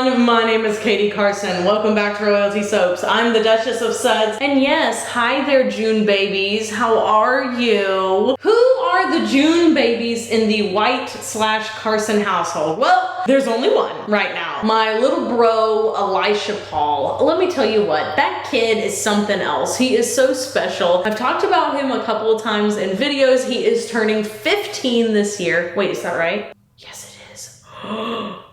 everyone, my name is Katie Carson. Welcome back to Royalty Soaps. I'm the Duchess of Suds. And yes, hi there June babies. How are you? Who are the June babies in the White/Carson household? Well, there's only one right now. My little bro, Elisha Paul. Let me tell you what, that kid is something else. He is so special. I've talked about him a couple of times in videos. He is turning 15 this year. Wait, is that right? Yes, it is.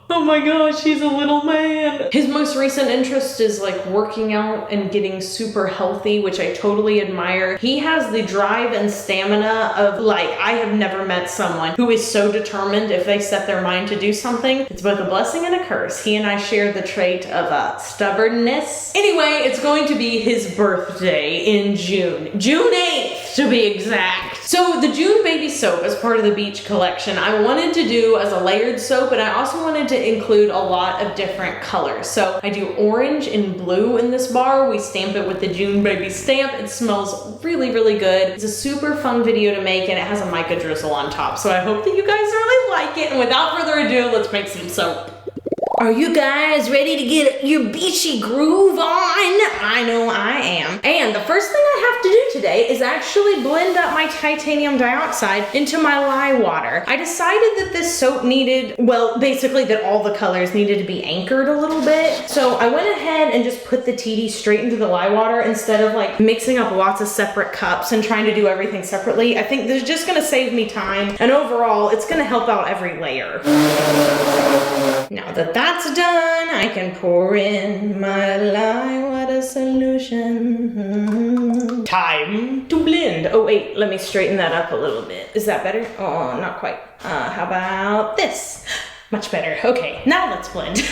Oh my gosh, he's a little man. His most recent interest is like working out and getting super healthy, which I totally admire. He has the drive and stamina of like, I have never met someone who is so determined if they set their mind to do something. It's both a blessing and a curse. He and I share the trait of stubbornness. Anyway, it's going to be his birthday in June. June 8th to be exact. So the June baby soap as part of the beach collection, I wanted to do as a layered soap, and I also wanted to include a lot of different colors. So I do orange and blue in this bar. We stamp it with the June baby stamp. It smells really, really good. It's a super fun video to make, and it has a mica drizzle on top. So I hope that you guys really like it. And without further ado, let's make some soap. Are you guys ready to get your beachy groove on? I know I am. And the first thing I have to do today is actually blend up my titanium dioxide into my lye water. I decided that this soap needed, well, basically that all the colors needed to be anchored a little bit. So I went ahead and just put the TD straight into the lye water instead of like mixing up lots of separate cups and trying to do everything separately. I think this is just gonna save me time, and overall, it's gonna help out every layer. Now that that's done, I can pour in my lye water solution. Time to blend. Oh wait, let me straighten that up a little bit. Is that better? Oh, not quite. How about this? Much better. Okay, now let's blend.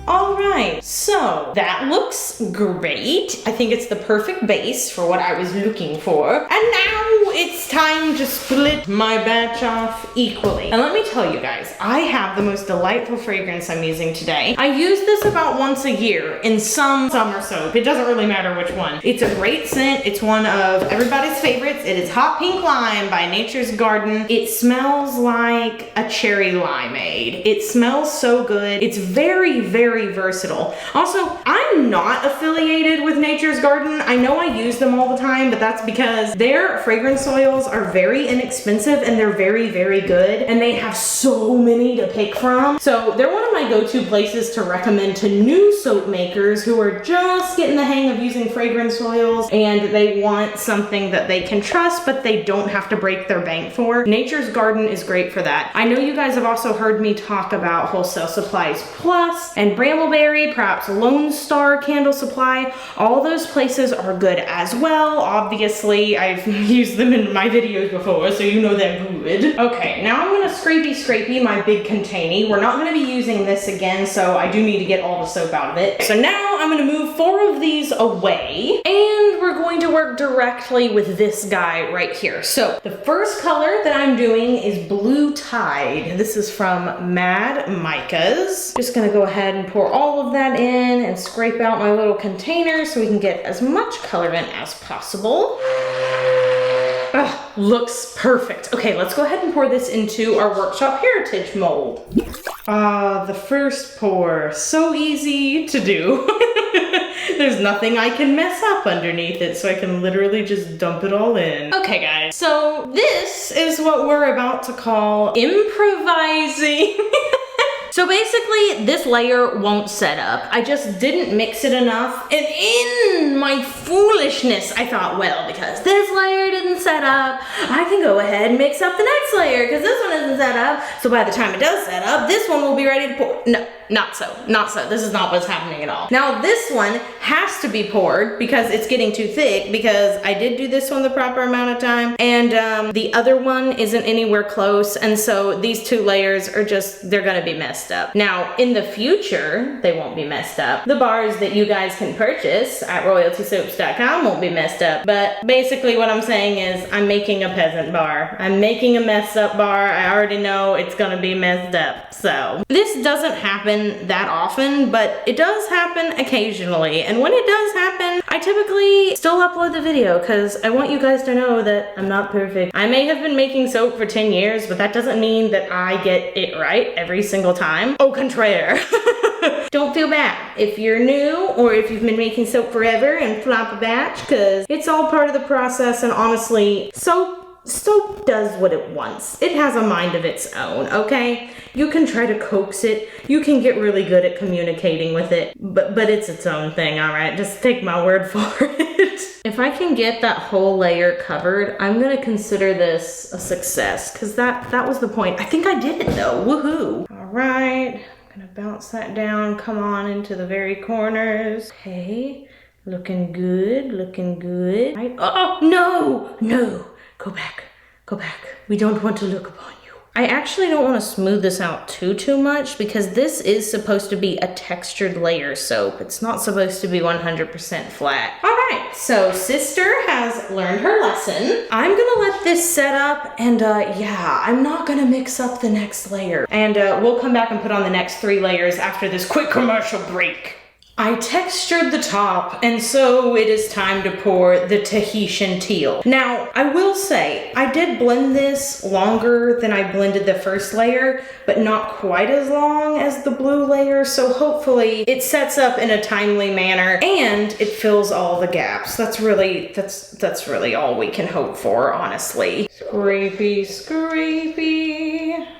Alright, so that looks great. I think it's the perfect base for what I was looking for. And now it's time to split my batch off equally. And let me tell you guys, I have the most delightful fragrance I'm using today. I use this about once a year in some summer soap. It doesn't really matter which one. It's a great scent. It's one of everybody's favorites. It is Hot Pink Lime by Nature's Garden. It smells like a cherry limeade. It smells so good. It's very, very versatile. Also, I'm not affiliated with Nature's Garden. I know I use them all the time, but that's because their fragrance oils are very inexpensive and they're very, very good, and they have so many to pick from. So they're one of my go-to places to recommend to new soap makers who are just getting the hang of using fragrance oils and they want something that they can trust but they don't have to break their bank for. Nature's Garden is great for that. I know you guys have also heard me talk about Wholesale Supplies Plus and Brambleberry, perhaps Lone Star Candle Supply. All those places are good as well. Obviously, I've used them in my videos before, so you know they're good. Okay, now I'm gonna scrapey my big container. We're not gonna be using this again, so I do need to get all the soap out of it. So now I'm gonna move 4 of these away, and we're going to work directly with this guy right here. So the first color that I'm doing is Blue Tide. This is from Mad Micas. Just gonna go ahead and pour all of that in and scrape out my little container so we can get as much color in as possible. Ugh, looks perfect. Okay, let's go ahead and pour this into our Workshop Heritage mold. The first pour, so easy to do. There's nothing I can mess up underneath it, so I can literally just dump it all in. Okay guys, so this is what we're about to call improvising. So basically, this layer won't set up. I just didn't mix it enough. And in my foolishness, I thought, well, because this layer didn't set up, I can go ahead and mix up the next layer because this one isn't set up. So by the time it does set up, this one will be ready to pour. No, not so. This is not what's happening at all. Now this one has to be poured because it's getting too thick, because I did do this one the proper amount of time, and the other one isn't anywhere close, and so these 2 layers are just, they're gonna be messed up. Now in the future, they won't be messed up. The bars that you guys can purchase at royaltysoaps.com won't be messed up, but basically what I'm saying is I'm making a peasant bar. I'm making a messed up bar. I already know it's gonna be messed up. So this doesn't happen happen that often, but it does happen occasionally. And when it does happen, I typically still upload the video because I want you guys to know that I'm not perfect. I may have been making soap for 10 years, but that doesn't mean that I get it right every single time. Au contraire. Don't feel bad if you're new or if you've been making soap forever and flop a batch, because it's all part of the process. And honestly, soap does what it wants. It has a mind of its own, okay? You can try to coax it. You can get really good at communicating with it, but it's its own thing, all right? Just take my word for it. If I can get that whole layer covered, I'm gonna consider this a success, because that was the point. I think I did it though, woohoo. All right, I'm gonna bounce that down, come on into the very corners. Okay, looking good, looking good. Right. Oh, no. Go back. We don't want to look upon you. I actually don't want to smooth this out too much because this is supposed to be a textured layer soap. It's not supposed to be 100% flat. All right, so sister has learned her lesson. I'm gonna let this set up and yeah, I'm not gonna mix up the next layer. And we'll come back and put on the next 3 layers after this quick commercial break. I textured the top, and so it is time to pour the Tahitian teal. Now, I will say, I did blend this longer than I blended the first layer, but not quite as long as the blue layer, so hopefully it sets up in a timely manner and it fills all the gaps. That's really all we can hope for, honestly. Scrapey,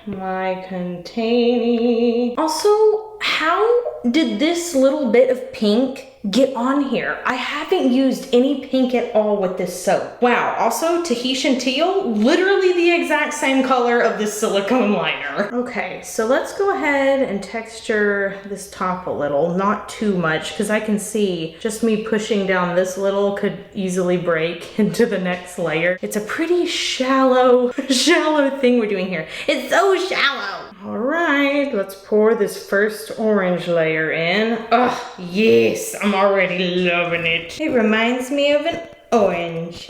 my containy. Also, how did this little bit of pink get on here? I haven't used any pink at all with this soap. Wow, also Tahitian teal, literally the exact same color of the silicone liner. Okay, so let's go ahead and texture this top a little, not too much, because I can see just me pushing down this little could easily break into the next layer. It's a pretty shallow thing we're doing here. It's so shallow. All right, let's pour this first orange layer in. Oh, yes, I'm already loving it. It reminds me of an orange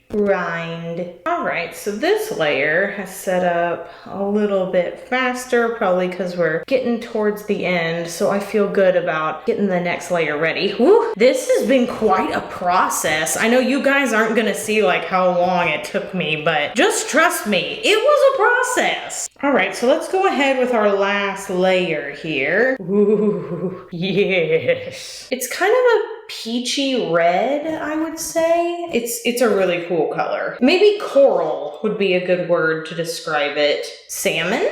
rind. All right, so this layer has set up a little bit faster, probably because we're getting towards the end, so I feel good about getting the next layer ready. Woo, this has been quite a process. I know you guys aren't gonna see like how long it took me, but just trust me, it was a process. All right, so let's go ahead with our last layer here. Ooh, yes. It's kind of a peachy red, I would say. It's a really cool color. Maybe coral would be a good word to describe it. Salmon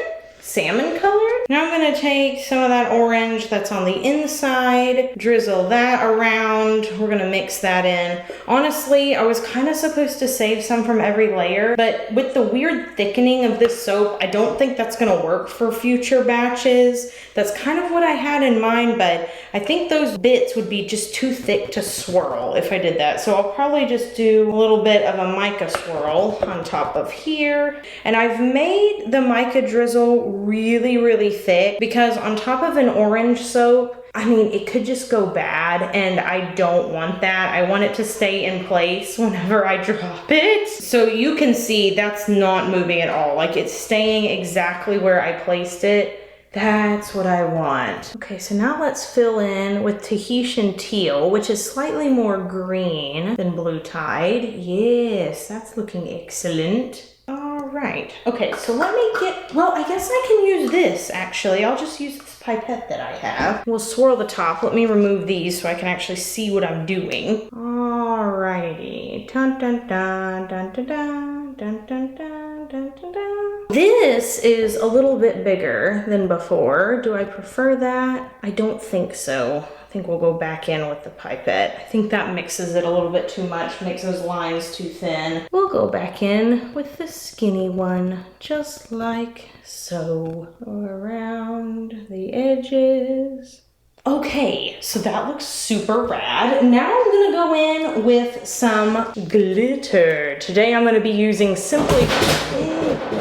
color. Now I'm gonna take some of that orange that's on the inside, drizzle that around. We're gonna mix that in. Honestly, I was kind of supposed to save some from every layer, but with the weird thickening of this soap, I don't think that's gonna work for future batches. That's kind of what I had in mind, but I think those bits would be just too thick to swirl if I did that. So I'll probably just do a little bit of a mica swirl on top of here. And I've made the mica drizzle really thick because on top of an orange soap, I mean, it could just go bad and I don't want that. I want it to stay in place whenever I drop it. So you can see that's not moving at all. Like it's staying exactly where I placed it. That's what I want. Okay, so now let's fill in with Tahitian teal, which is slightly more green than Blue Tide. Yes, that's looking excellent. All right. Okay, so let me get, well, I guess I can use this actually. I'll just use this pipette that I have. We'll swirl the top. Let me remove these so I can actually see what I'm doing. Alrighty. Dun dun dun dun dun dun dun dun dun dun dun dun. This is a little bit bigger than before. Do I prefer that? I don't think so. I think we'll go back in with the pipette. I think that mixes it a little bit too much, makes those lines too thin. We'll go back in with the skinny one, just like so. Go around the edges. Okay, so that looks super rad. Now I'm gonna go in with some glitter. Today I'm gonna be using Simply...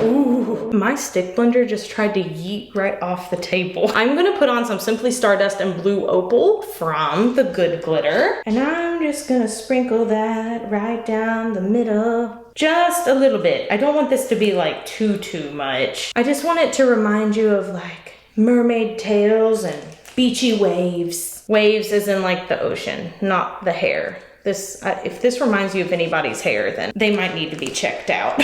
Ooh, my stick blender just tried to yeet right off the table. I'm gonna put on some Simply Stardust and Blue Opal from the Good Glitter. And I'm just gonna sprinkle that right down the middle. Just a little bit. I don't want this to be like too much. I just want it to remind you of like mermaid tails and beachy waves. Waves is in like the ocean, not the hair. This, if this reminds you of anybody's hair, then they might need to be checked out.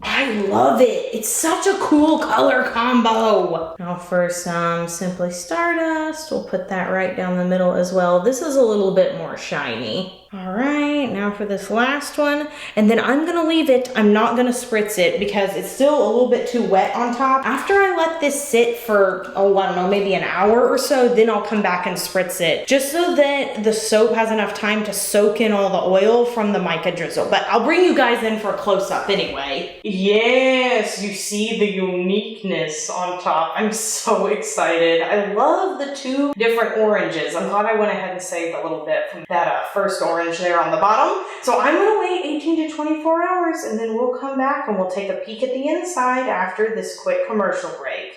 I love it. It's such a cool color combo. Now for some Simply Stardust, we'll put that right down the middle as well. This is a little bit more shiny. All right, now for this last one, and then I'm gonna leave it. I'm not gonna spritz it because it's still a little bit too wet on top. After I let this sit for, oh, I don't know, maybe an hour or so, then I'll come back and spritz it, just so that the soap has enough time to soak in all the oil from the mica drizzle. But I'll bring you guys in for a close-up anyway. Yes, you see the uniqueness on top. I'm so excited. I love the two different oranges. I'm glad I went ahead and saved a little bit from that first orange there on the bottom. So I'm gonna wait 18 to 24 hours and then we'll come back and we'll take a peek at the inside after this quick commercial break.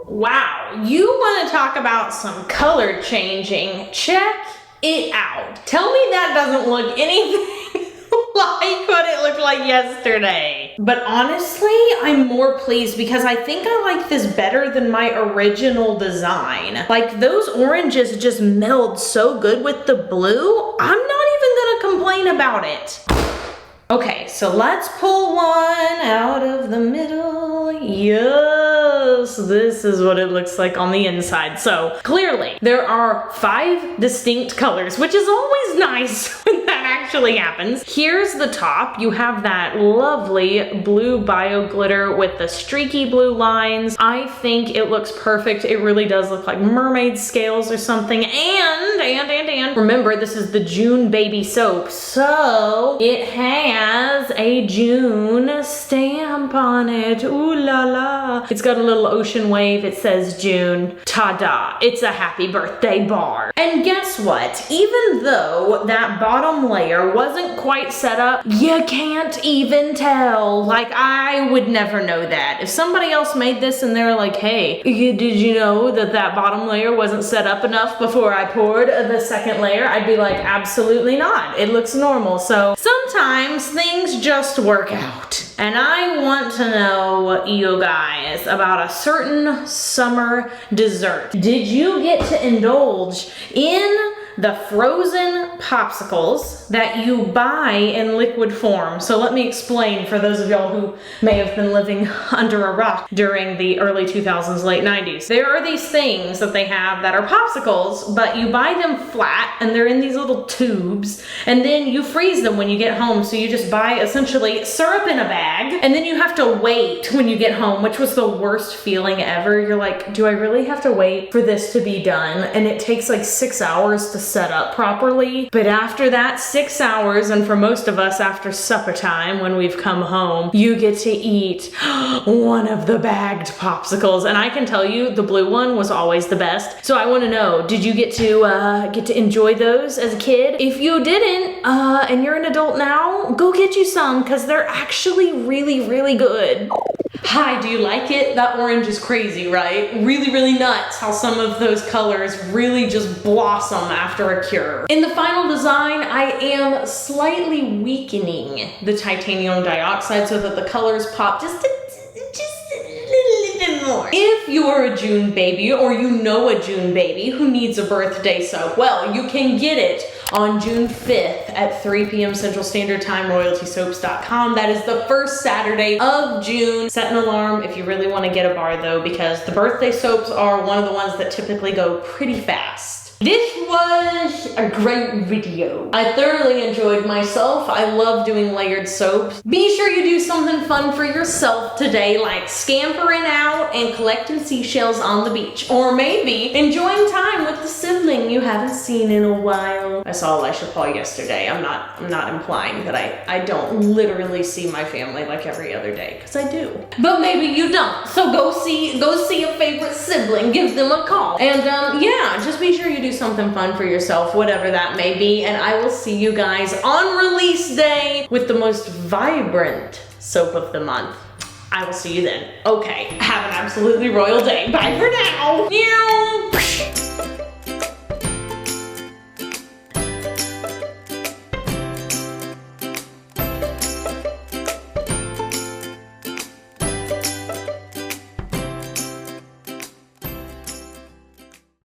Wow, you want to talk about some color changing? Check it out. Tell me that doesn't look anything like what it looked like yesterday. But honestly, I'm more pleased because I think I like this better than my original design. Like those oranges just meld so good with the blue. I'm not even gonna complain about it. Okay, so let's pull one out of the middle. Yes, this is what it looks like on the inside. So clearly there are 5 distinct colors, which is always nice when that actually happens. Here's the top. You have that lovely blue bio glitter with the streaky blue lines. I think it looks perfect. It really does look like mermaid scales or something. And remember, this is the June baby soap, so it has a June stamp on it. Ooh la la. It's got a little ocean wave. It says June. Ta-da. It's a happy birthday bar. And guess what? Even though that bottom layer wasn't quite set up, you can't even tell. Like, I would never know that. If somebody else made this and they're like, hey, did you know that that bottom layer wasn't set up enough before I poured the second layer? I'd be like, absolutely not. It looks normal. So sometimes things just work out. And I want to know, you guys, about a certain summer dessert. Did you get to indulge in the frozen popsicles that you buy in liquid form? So let me explain for those of y'all who may have been living under a rock during the early 2000s, late 90s. There are these things that they have that are popsicles, but you buy them flat and they're in these little tubes, and then you freeze them when you get home. So you just buy essentially syrup in a bag, and then you have to wait when you get home, which was the worst feeling ever. You're like, do I really have to wait for this to be done? And it takes like 6 hours to set up properly. But after that 6 hours, and for most of us after supper time when we've come home, you get to eat one of the bagged popsicles. And I can tell you the blue one was always the best. So I want to know, did you get to enjoy those as a kid? If you didn't, and you're an adult now, go get you some, because they're actually really, really good. Hi, do you like it? That orange is crazy, right? Really, really nuts how some of those colors really just blossom after a cure. In the final design, I am slightly weakening the titanium dioxide so that the colors pop just a little bit more. If you're a June baby, or you know a June baby who needs a birthday soap, well, you can get it on June 5th at 3 p.m. Central Standard Time, royaltysoaps.com. That is the first Saturday of June. Set an alarm if you really want to get a bar though, because the birthday soaps are one of the ones that typically go pretty fast. This was a great video. I thoroughly enjoyed myself. I love doing layered soaps. Be sure you do something fun for yourself today, like scampering out and collecting seashells on the beach. Or maybe enjoying time with the sibling you haven't seen in a while. I saw Elisha Paul yesterday. I'm not implying that I don't literally see my family like every other day, because I do. But maybe you don't. So go see a favorite sibling, give them a call. And yeah, just be sure you do something fun for yourself, whatever that may be, and I will see you guys on release day with the most vibrant soap of the month. I will see you then. Okay, have an absolutely royal day. Bye for now. Meow.